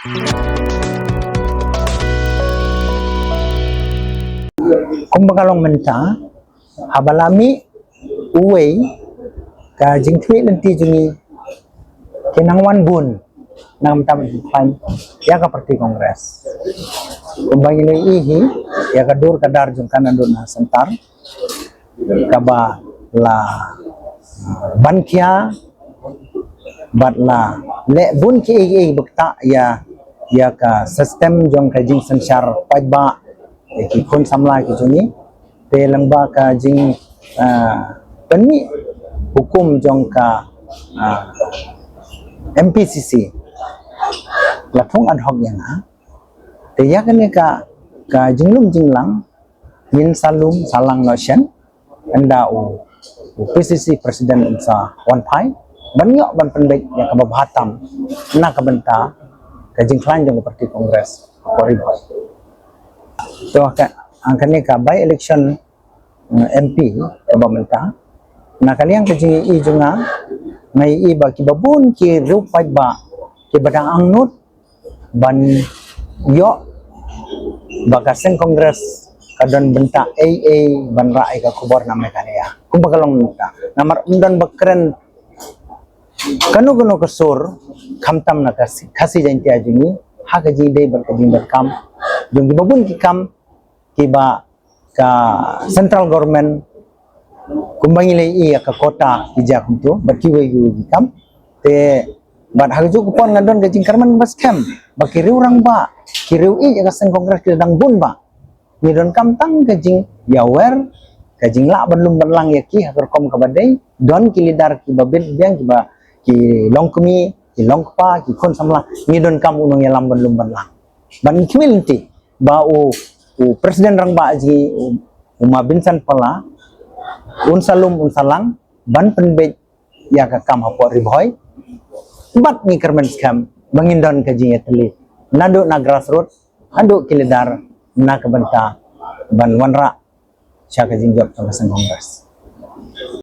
Kung bagalong menta, habalami uway ka jingtwi lenti jungi kinangwan bun nang taman pan ya ka parti kongres. Kung bangin ihi ya ka dur kadar jung kanan na sentar kaba la bankia bat la le bun ki bakta ya ka sistem jong ka jing sensar pajba ki kun samla ki jungi te langba ka jing penmi hukum jong ka MPCC latung ad hoc yang te ya kan ka jinglum jinglang min salum salang notion anda PCC presiden sa Wan Pai banyak ban pendek yang kababahatam na kabenta ka jingklan jong parti kongres Poriboy. So angkanya ka by election MP kabamenta na kaliang kajing i junga may iba kibabun ki rupay ba ki badang angnut ban yo bakasen kongres kadon benta AA ban raay ka kubor na mekania kung bagalong menta namar undan bakren kanu kasur kamtam na kasi janti ajungi hakaji day ban kajing kam yung gibabun ki kam kiba ka central government kumbangilay iya ka kota ijak itu berkiwai yu kam te bat haju kupon ngadon gajing karman bas kam bakiriu orang ba kiriu i ka sen kongres kedang bun ba ni don kam tang gajing yawer gajing la banlum banlang yaki hakor kom ka badai don kilidar ki babel biang kiba ki longkumi ki longpa ki kon samla ni don kam unong yalam banlum banlang ban kimilti ba presiden rang ba ji uma binsan pala unsalum unsalang ban penbej ya ka kam hapo riboy bat ni kermen skam mangindon ka jinga teli nado na grassroots ando kilidar na kabanta ban wanra siya ka jingjop sa kongres.